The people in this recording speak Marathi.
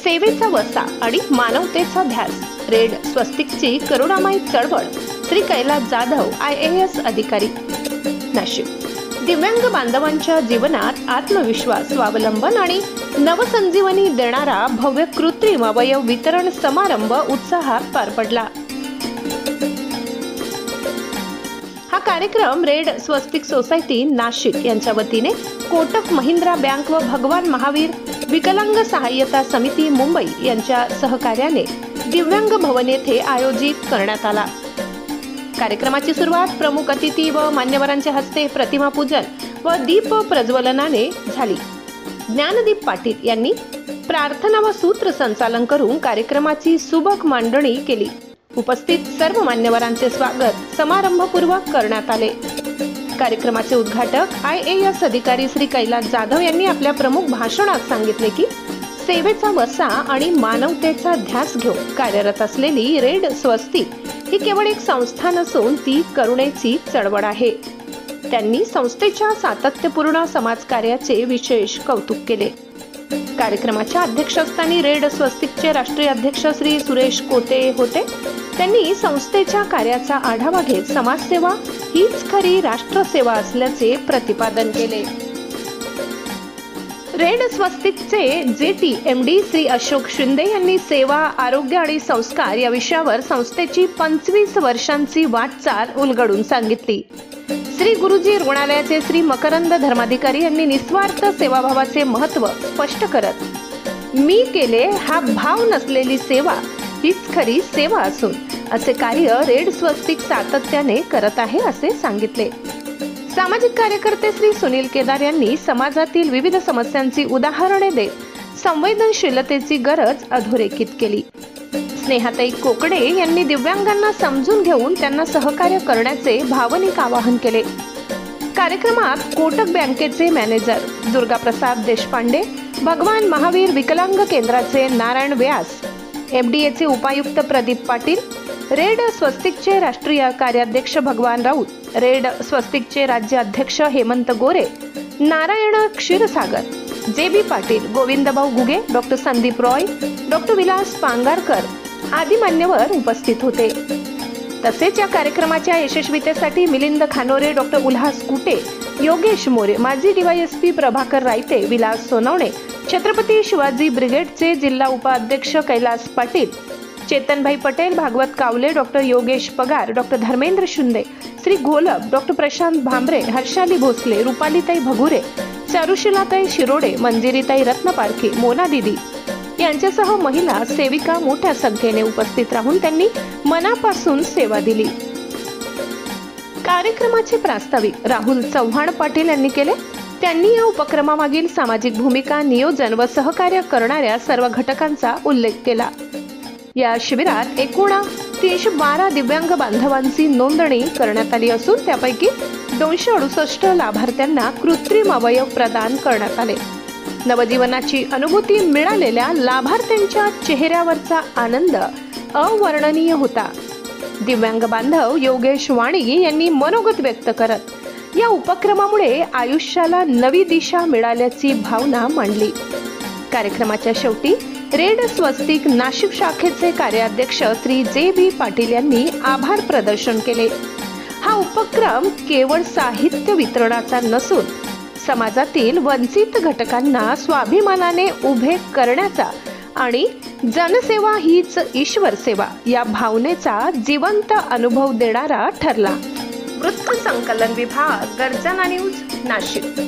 सेवेचा वसा आणि मानवतेचा ध्यास, रेड स्वस्तिकची करुणामय चळवळ, श्री कैलास जाधव IAS अधिकारी, नाशिक. दिव्यांग बांधवांच्या जीवनात आत्मविश्वास, स्वावलंबन आणि नवसंजीवनी देणारा भव्य कृत्रिम अवयव वितरण समारंभ उत्साहात पार पडला. हा कार्यक्रम रेड स्वस्तिक सोसायटी नाशिक यांच्या वतीने कोटक महिंद्रा बँक व भगवान महावीर विकलांग सहाय्यता समिती मुंबई यांच्या सहकार्याने दिव्यांग भवन येथे आयोजित करण्यात आला. कार्यक्रमाची सुरुवात प्रमुख अतिथी व मान्यवरांच्या हस्ते प्रतिमा पूजन व दीप प्रज्वलनाने झाली. ज्ञानदीप पाटील यांनी प्रार्थना व सूत्रसंचालन करून कार्यक्रमाची सुबक मांडणी केली. उपस्थित सर्व मान्यवरांचे स्वागत समारंभपूर्वक करण्यात आले. कार्यक्रमाचे उद्घाटक IAS अधिकारी श्री कैलास जाधव यांनी आपल्या प्रमुख भाषणात सांगितले की सेवेचा वसा आणि मानवतेचा ध्यास घेऊन कार्यरत असलेली रेड स्वस्तिक ही केवळ एक संस्था नसून ती करुणेची चळवळ आहे. त्यांनी संस्थेच्या सातत्यपूर्ण समाजकार्याचे विशेष कौतुक केले. कार्यक्रमाच्या अध्यक्षस्थानी रेड स्वस्तिकचे राष्ट्रीय अध्यक्ष श्री सुरेश कोते होते. त्यांनी संस्थेच्या कार्याचा आढावा घेत समाजसेवा हीच खरी राष्ट्रसेवा असल्याचे प्रतिपादन केले. रेड स्वस्तिकचे JT MD श्री अशोक शिंदे यांनी सेवा, आरोग्य आणि संस्कार या विषयावर संस्थेची 25 वर्षांची वाटचाल उलगडून सांगितली. श्री गुरुजी रुग्णालयाचे श्री मकरंद धर्माधिकारी यांनी निस्वार्थ सेवाभावाचे महत्त्व स्पष्ट करत मी केले हा भाव नसलेली सेवा हीच खरी सेवा असून असे कार्य रेड स्वस्तिक सातत्याने करत आहे असे सांगितले. सामाजिक कार्यकर्ते श्री सुनील केदार यांनी समाजातील विविध समस्यांची उदाहरणे देत संवेदनशीलतेची गरज अधोरेखित केली. स्नेहाताई कोकडे यांनी दिव्यांगांना समजून घेऊन त्यांना सहकार्य करण्याचे भावनिक आवाहन केले. कार्यक्रमात कोटक बँकेचे मॅनेजर दुर्गाप्रसाद देशपांडे, भगवान महावीर विकलांग केंद्राचे नारायण व्यास, MDA चे उपायुक्त प्रदीप पाटील, रेड स्वस्तिकचे राष्ट्रीय कार्याध्यक्ष भगवान राऊत, रेड स्वस्तिकचे राज्य अध्यक्ष Hemant Gore, Narayan Kshirsagar, JB Patil, Govindbhau Ghuge, doctor Sandeep Roy, doctor Vilas Pangarkar आदी मान्यवर उपस्थित होते. तसेच या कार्यक्रमाच्या यशस्वीतेसाठी मिलिंद खानोरे, डॉक्टर उल्हास कुटे, योगेश मोरे, माजी DYSP प्रभाकर रायते, विलास सोनवणे, छत्रपती शिवाजी ब्रिगेडचे जिल्हा उपाध्यक्ष कैलास पाटील, चेतनभाई पटेल, भागवत कावले, डॉक्टर योगेश पगार, डॉक्टर धर्मेंद्र शिंदे, श्री घोलप, डॉक्टर प्रशांत भांबरे, हर्षाली भोसले, रुपालीताई भगुरे, चारुशिलाताई शिरोडे, मंजिरीताई रत्नपारखी, मोना दिदी यांच्यासह महिला सेविका मोठ्या संख्येने उपस्थित राहून त्यांनी मनापासून सेवा दिली. कार्यक्रमाचे प्रास्ताविक राहुल चव्हाण पाटील यांनी केले. त्यांनी या उपक्रमामागील सामाजिक भूमिका, नियोजन व सहकार्य करणाऱ्या सर्व घटकांचा उल्लेख केला. या शिबिरात एकूण 312 दिव्यांग बांधवांची नोंदणी करण्यात आली असून त्यापैकी 268 लाभार्थ्यांना कृत्रिम अवयव प्रदान करण्यात आले. नवजीवनाची अनुभूती मिळालेल्या लाभार्थ्यांच्या चेहऱ्यावरचा आनंद अवर्णनीय होता. दिव्यांग बांधव योगेश वाणी यांनी मनोगत व्यक्त करत या उपक्रमामुळे आयुष्याला नवी दिशा मिळाल्याची भावना मांडली. कार्यक्रमाच्या शेवटी रेड स्वस्तिक नाशिक शाखेचे कार्याध्यक्ष श्री JB पाटील यांनी आभार प्रदर्शन केले. हा उपक्रम केवळ साहित्य वितरणाचा नसून समाजातील वंचित घटकांना स्वाभिमानाने उभे करण्याचा आणि जनसेवा हीच ईश्वर सेवा या भावनेचा जिवंत अनुभव देणारा ठरला. वृत्त संकलन विभाग, गर्जना न्यूज, नाशिक.